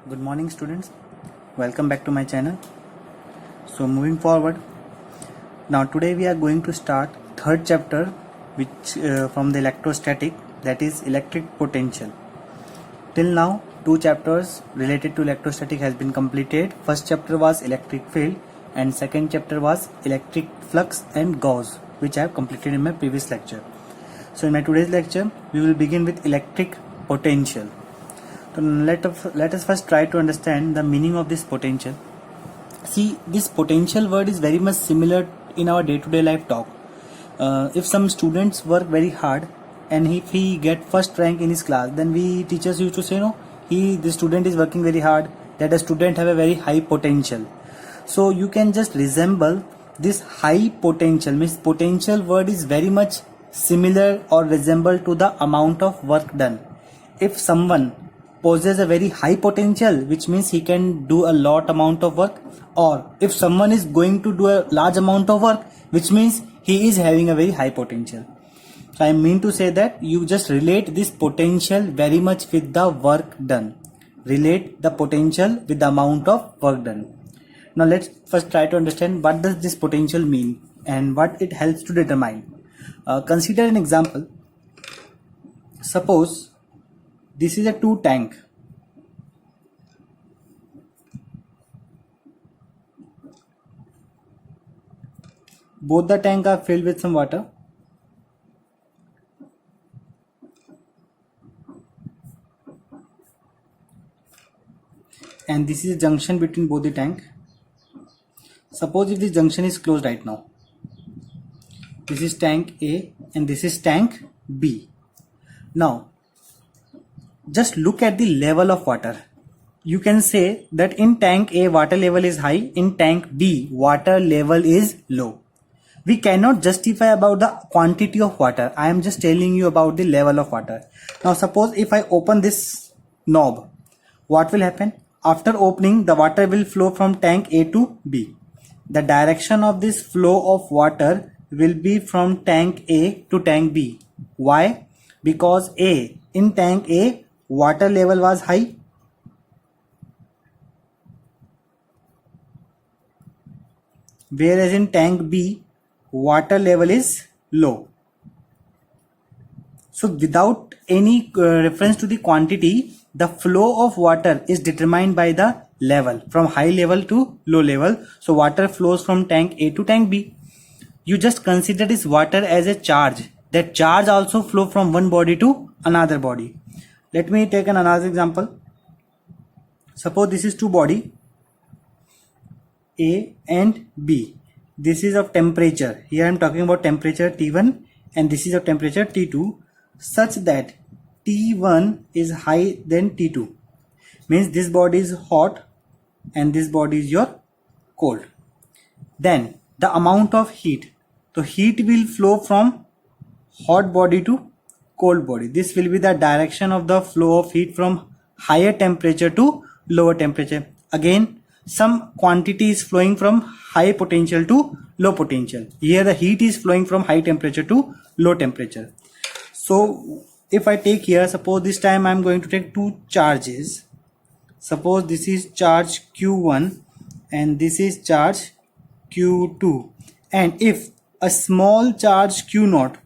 Good morning students, welcome back to my channel. So moving forward, now today we are going to start third chapter which from the electrostatic, that is electric potential. Till now 2 chapters related to electrostatic has been completed. First chapter was electric field and second chapter was electric flux and Gauss, which I have completed in my previous lecture. So in my today's lecture we will begin with electric potential. So let us first try to understand the meaning of this potential. See, this potential word is very much similar in our day-to-day life talk. If some students work very hard and if he get first rank in his class, then we teachers used to say, no, the student is working very hard, that the student have a very high potential. So you can just resemble this high potential, means potential word is very much similar or resemble to the amount of work done. If someone possesses a very high potential, which means he can do a lot amount of work, or if someone is going to do a large amount of work, which means he is having a very high potential. So I mean to say that you just relate this potential very much with the work done. Relate the potential with the amount of work done. Now let's first try to understand what does this potential mean and what it helps to determine. Consider an example. Suppose this is a 2 tank. Both the tank are filled with some water. And this is a junction between both the tank. Suppose if this junction is closed right now. This is tank A and this is tank B. Now, just look at the level of water. You can say that in tank A water level is high, in tank B water level is low. We cannot justify about the quantity of water. I am just telling you about the level of water. Now suppose if I open this knob, what will happen? After opening, the water will flow from tank A to B. The direction of this flow of water will be from tank A to tank B. Why? Because in tank A water level was high, whereas in tank B water level is low. So without any reference to the quantity, the flow of water is determined by the level, from high level to low level. So water flows from tank A to tank B. You just consider this water as a charge. That charge also flow from one body to another body. Let me take another example. Suppose this is 2 body, A and B. This is of temperature. Here I am talking about temperature T1 and this is of temperature T2, such that T1 is higher than T2. Means this body is hot and this body is your cold. Then the amount of heat. So heat will flow from hot body to cold body. This will be the direction of the flow of heat from higher temperature to lower temperature. Again, some quantity is flowing from high potential to low potential. Here the heat is flowing from high temperature to low temperature. So if I take here, suppose this time I am going to take 2 charges. Suppose this is charge Q1 and this is charge Q2. And if a small charge Q0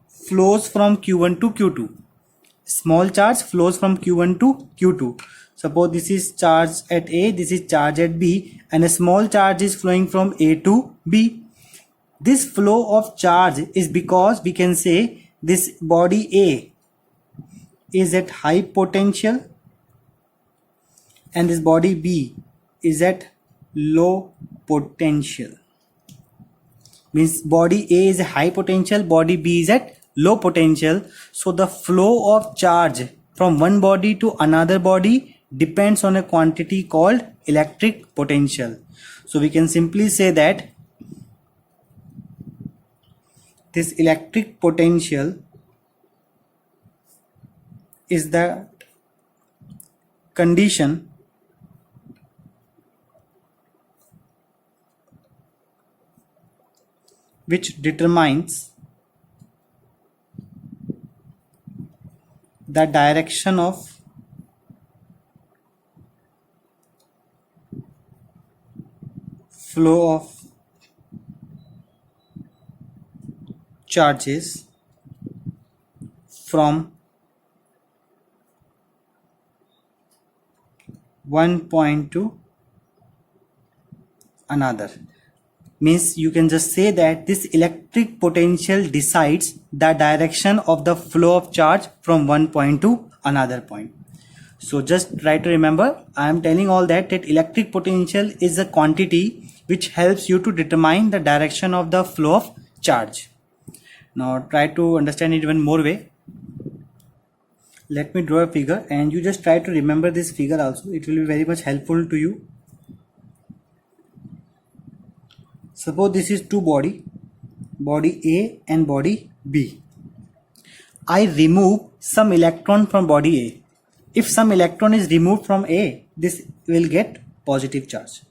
flows from Q1 to Q2. Small charge flows from Q1 to Q2. Suppose this is charge at A, this is charge at B, and a small charge is flowing from A to B. This flow of charge is because we can say this body A is at high potential and this body B is at low potential. Means body A is a high potential, body B is at low potential. So the flow of charge from one body to another body depends on a quantity called electric potential. So we can simply say that this electric potential is the condition which determines the direction of flow of charges from one point to another. Means you can just say that this electric potential decides the direction of the flow of charge from one point to another point. So just try to remember, I am telling all that electric potential is a quantity which helps you to determine the direction of the flow of charge. Now try to understand it even more way. Let me draw a figure and you just try to remember this figure also. It will be very much helpful to you. Suppose this is two body A and body B. I remove some electron from body A. If some electron is removed from A, this will get positive charge.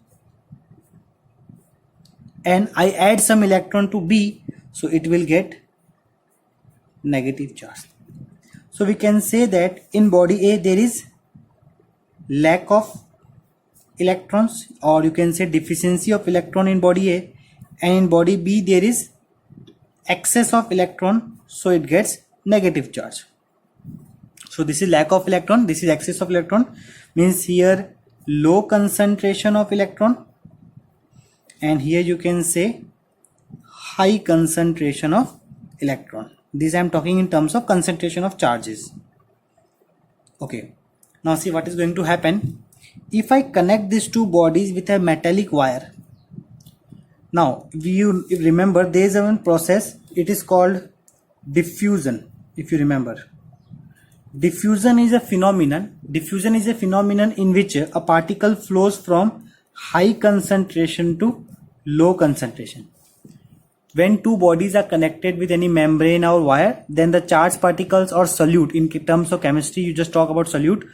And I add some electron to B, so it will get negative charge. So we can say that in body A there is lack of electrons, or you can say deficiency of electron in body A, and in body B there is excess of electron, so it gets negative charge. So this is lack of electron, this is excess of electron, means here low concentration of electron, and here you can say high concentration of electron. This I am talking in terms of concentration of charges. Okay, now see what is going to happen. If I connect these two bodies with a metallic wire, now you remember there is one process, it is called diffusion. If you remember, diffusion is a phenomenon in which a particle flows from high concentration to low concentration. When two bodies are connected with any membrane or wire, then the charged particles or solute, in terms of chemistry you just talk about solute,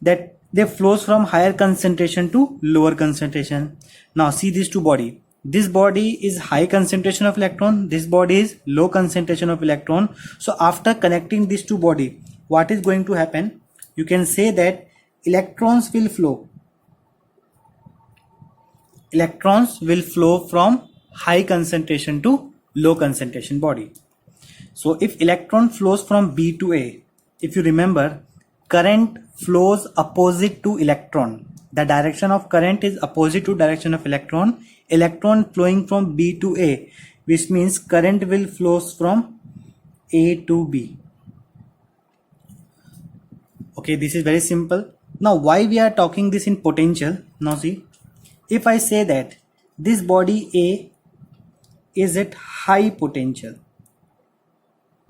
that they flows from higher concentration to lower concentration. Now see these two body. This body is high concentration of electron, this body is low concentration of electron. So after connecting these two body, what is going to happen? You can say that electrons will flow from high concentration to low concentration body. So if electron flows from B to A, if you remember, current flows opposite to electron. The direction of current is opposite to direction of electron. Electron flowing from B to A, which means current will flows from A to B. Okay, this is very simple. Now why we are talking this in potential? Now see, if I say that this body A is at high potential,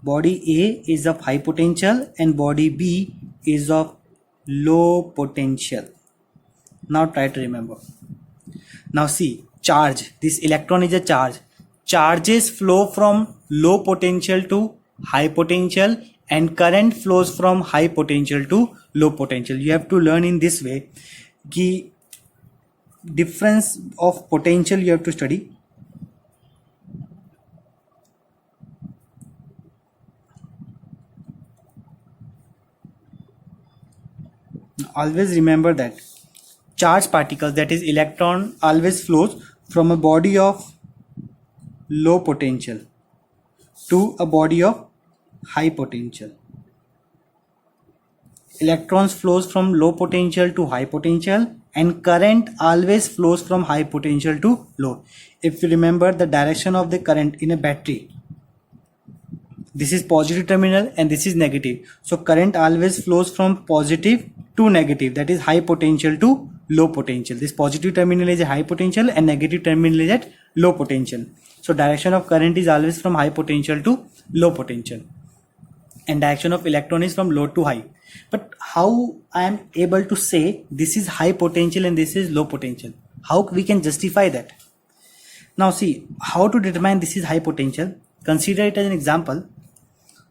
body A is of high potential and body B is of low potential. Now try to remember. Now see, charge, this electron is a charge. Charges flow from low potential to high potential and current flows from high potential to low potential. You have to learn in this way. The difference of potential you have to study. Always remember that charged particles, that is electron, always flows from a body of low potential to a body of high potential. Electrons flows from low potential to high potential and current always flows from high potential to low. If you remember the direction of the current in a battery, this is positive terminal and this is negative. So current always flows from positive to negative, that is high potential to low potential. This positive terminal is a high potential and negative terminal is at low potential. So direction of current is always from high potential to low potential and direction of electron is from low to high. But how I am able to say this is high potential and this is low potential? How we can justify that? Now see, how to determine this is high potential? Consider it as an example.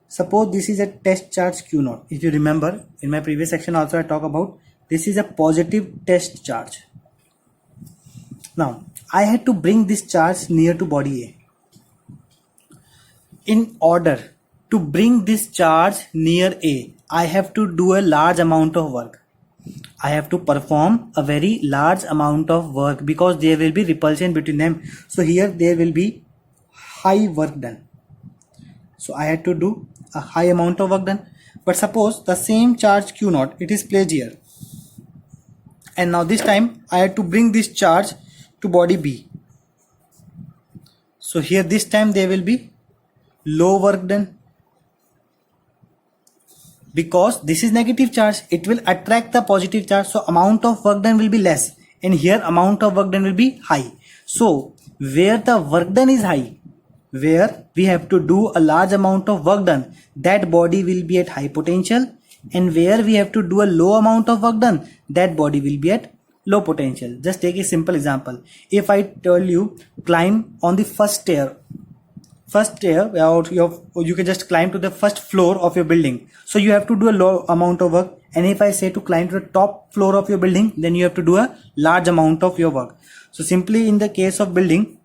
Suppose this is a test charge Q0. If you remember, in my previous section also I talk about this is a positive test charge. Now I had to bring this charge near to body A. In order to bring this charge near A, I have to do a large amount of work. I have to perform a very large amount of work because there will be repulsion between them. So here there will be high work done. So I had to do a high amount of work done. But suppose the same charge Q naught, it is placed here. And now this time I had to bring this charge to body B. So here this time there will be low work done. Because this is negative charge, it will attract the positive charge, so amount of work done will be less, and here amount of work done will be high. So where the work done is high, where we have to do a large amount of work done, that body will be at high potential, and where we have to do a low amount of work done, that body will be at low potential. Just take a simple example. If I tell you climb on the first stair, or you can just climb to the first floor of your building, so you have to do a low amount of work. And if I say to climb to the top floor of your building, then you have to do a large amount of your work. So simply in the case of building,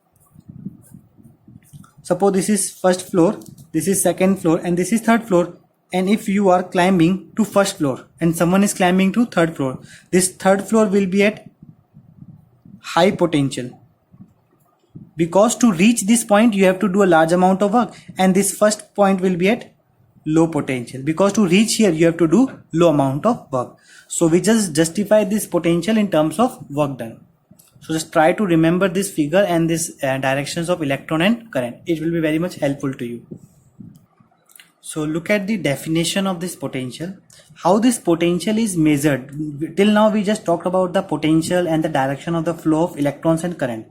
suppose this is first floor, this is second floor, and this is third floor. And if you are climbing to first floor and someone is climbing to third floor, this third floor will be at high potential, because to reach this point you have to do a large amount of work, and this first point will be at low potential, because to reach here you have to do low amount of work. So we just justify this potential in terms of work done. So just try to remember this figure and this directions of electron and current. It will be very much helpful to you. So look at the definition of this potential, how this potential is measured. Till now we just talked about the potential and the direction of the flow of electrons and current,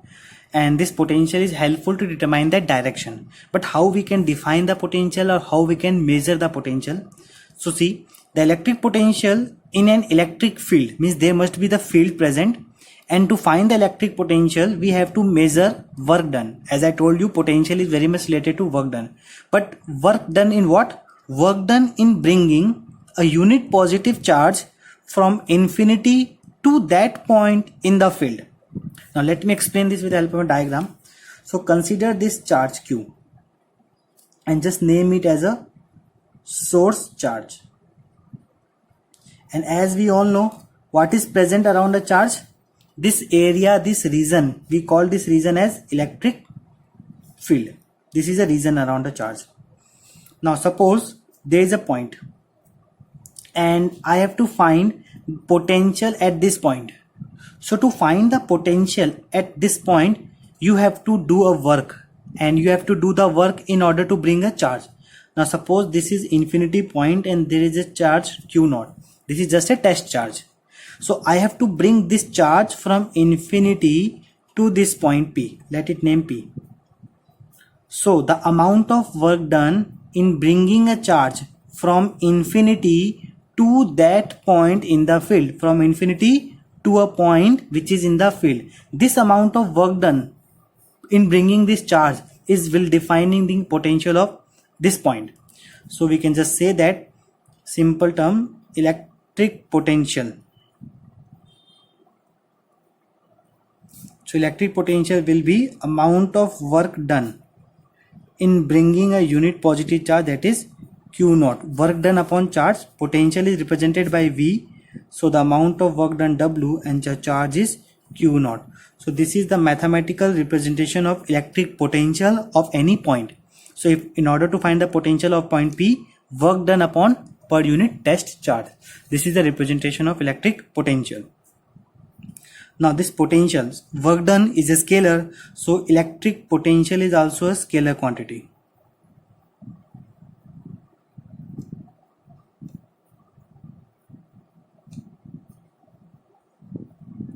and this potential is helpful to determine that direction. But how we can define the potential, or how we can measure the potential? So see, the electric potential in an electric field means there must be the field present, and to find the electric potential we have to measure work done. As I told you, potential is very much related to work done. But work done in what? Work done in bringing a unit positive charge from infinity to that point in the field. Now let me explain this with the help of a diagram. So consider this charge Q and just name it as a source charge. And as we all know, what is present around the charge? This area, this region, we call this region as electric field. This is a region around the charge. Now suppose there is a point and I have to find potential at this point. So to find the potential at this point, you have to do a work, and you have to do the work in order to bring a charge. Now suppose this is infinity point and there is a charge Q naught. This is just a test charge. So I have to bring this charge from infinity to this point P. Let it name P. So the amount of work done in bringing a charge from infinity to that point in the field, from infinity to a point which is in the field, this amount of work done in bringing this charge will defining the potential of this point. So we can just say that simple term, electric potential. So electric potential will be amount of work done in bringing a unit positive charge, that is Q naught. Work done upon charge, potential is represented by V. So the amount of work done W and the charge is Q naught. So this is the mathematical representation of electric potential of any point. So if in order to find the potential of point P, work done upon per unit test charge. This is the representation of electric potential. Now this potential, work done is a scalar, so electric potential is also a scalar quantity.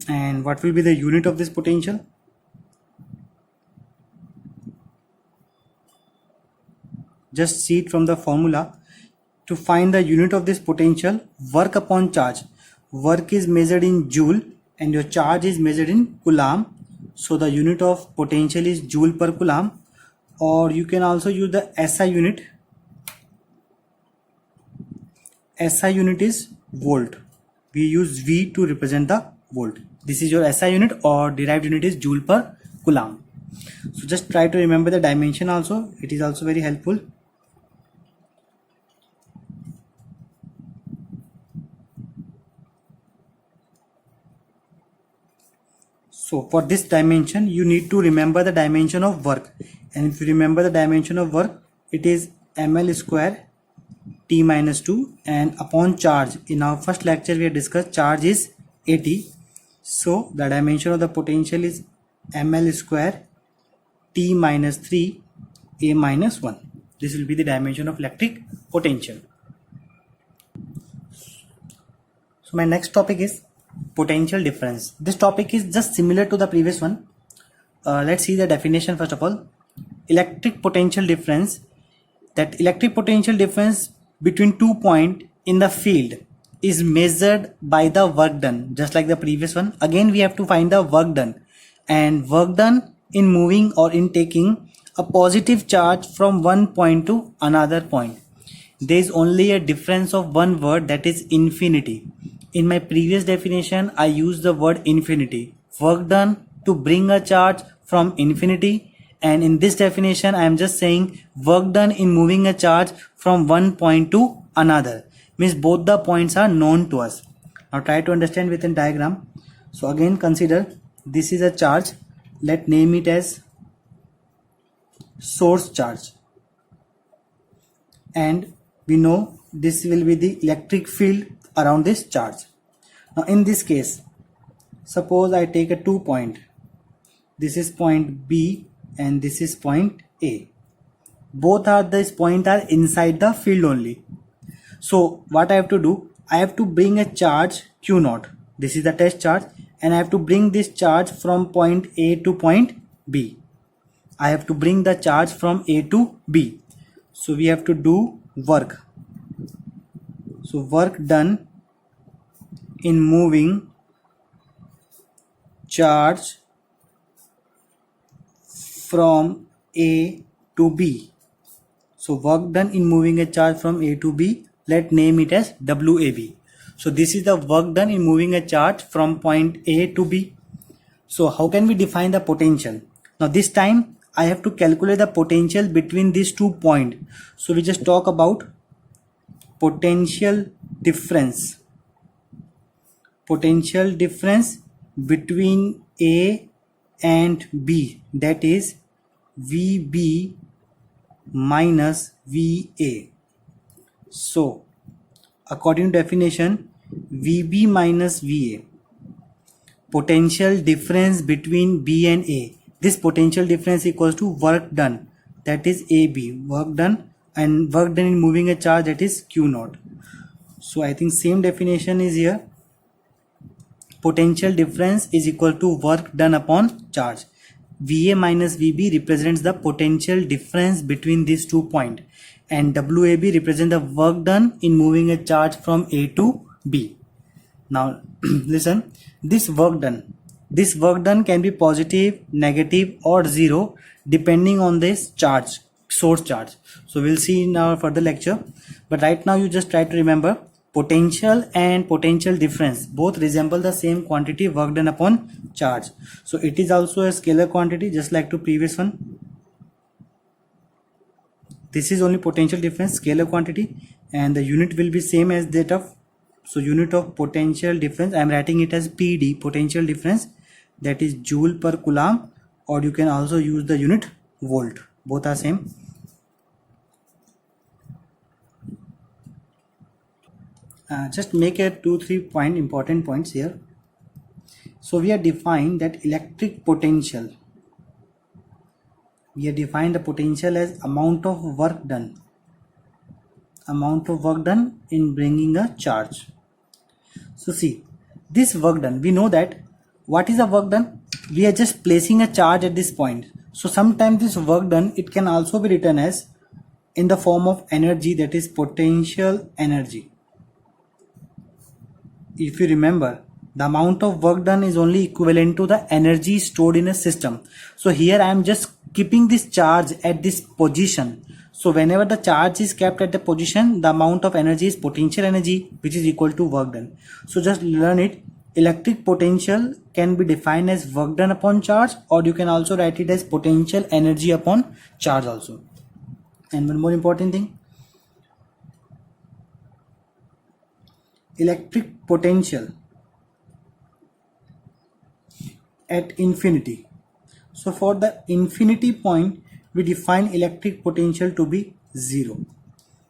And what will be the unit of this potential? Just see it from the formula. To find the unit of this potential, work upon charge. Work is measured in joule and your charge is measured in coulomb. So the unit of potential is joule per coulomb, or you can also use the SI unit. SI unit is volt. We use V to represent the volt. This is your SI unit, or derived unit is joule per coulomb. So just try to remember the dimension also. It is also very helpful. So for this dimension you need to remember the dimension of work, and if you remember the dimension of work, it is ml square t minus 2, and upon charge, in our first lecture we have discussed charge is at. So the dimension of the potential is ml square t minus 3 a minus 1. This will be the dimension of electric potential. So my next topic is potential difference. This topic is just similar to the previous one. Let's see the definition first of all. Electric potential difference, that electric potential difference between 2 points in the field is measured by the work done, just like the previous one. Again we have to find the work done, and work done in moving or in taking a positive charge from one point to another point. There is only a difference of one word, that is infinity. In my previous definition I used the word infinity, work done to bring a charge from infinity, and in this definition I am just saying work done in moving a charge from one point to another. Means both the points are known to us. Now try to understand within diagram. So again consider this is a charge, let name it as source charge, and we know this will be the electric field around this charge. Now in this case, suppose I take a 2 point, this is point B and this is point A. Both are this point are inside the field only. So what I have to do, I have to bring a charge Q naught, this is the test charge, and I have to bring this charge from point A to point B. I have to bring the charge from A to B. So we have to do work. So work done in moving charge from A to B. So work done in moving a charge from A to B, let name it as WAB. So this is the work done in moving a charge from point A to B. So how can we define the potential? Now this time I have to calculate the potential between these 2 points. So we just talk about potential difference. Potential difference between A and B, that is VB minus VA. So according to definition, VB minus VA, potential difference between B and A, this potential difference equals to work done, that is AB, work done, and work done in moving a charge, that is Q naught. So I think same definition is here. Potential difference is equal to work done upon charge. VA minus VB represents the potential difference between these 2 points, and WAB represents the work done in moving a charge from A to B. Now listen, this work done can be positive, negative or zero depending on this charge, source charge. So we'll see in our further lecture, but right now you just try to remember potential and potential difference both resemble the same quantity, work done upon charge. So it is also a scalar quantity, just like to previous one. This is only potential difference, scalar quantity, and the unit will be same as that of, so unit of potential difference I am writing it as PD, potential difference, that is joule per coulomb, or you can also use the unit volt, both are same. Just make a 2-3 point important points here. So we have defined that electric potential, we have defined the potential as amount of work done in bringing a charge. So see, this work done, we know that what is the work done, we are just placing a charge at this point. So sometimes this work done, it can also be written as in the form of energy, that is potential energy. If you remember, the amount of work done is only equivalent to the energy stored in a system. So here I am just keeping this charge at this position. So whenever the charge is kept at the position, the amount of energy is potential energy, which is equal to work done. So just learn it. Electric potential can be defined as work done upon charge, or you can also write it as potential energy upon charge also. And one more important thing, electric potential at infinity. So for the infinity point, we define electric potential to be 0.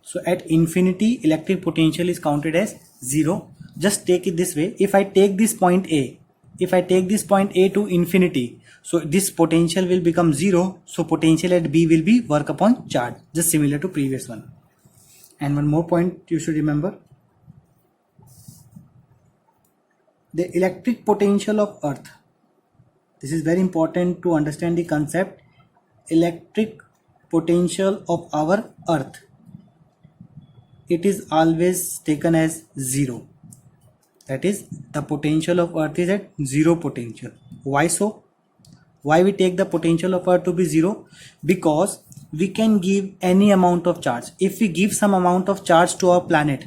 So at infinity, electric potential is counted as 0. Just take it this way. If I take this point A, to infinity, so this potential will become 0. So potential at B will be work upon charge, just similar to previous one. And one more point you should remember. The electric potential of Earth. This is very important to understand the concept. Electric potential of our Earth. It is always taken as 0. That is, the potential of Earth is at 0 potential. Why so? Why we take the potential of Earth to be 0? Because we can give any amount of charge. If we give some amount of charge to our planet,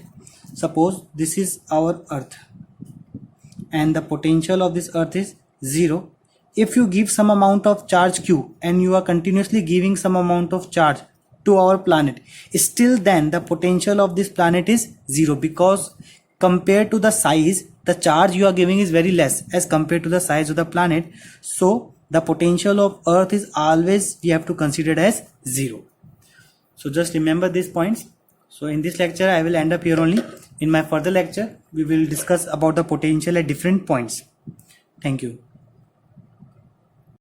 suppose this is our Earth and the potential of this Earth is 0. If you give some amount of charge Q and you are continuously giving some amount of charge to our planet, still then the potential of this planet is 0, because compared to the size, the charge you are giving is very less as compared to the size of the planet. So the potential of Earth is always, we have to consider it as 0. So just remember these points. So in this lecture I will end up here only. In my further lecture we will discuss about the potential at different points. Thank you.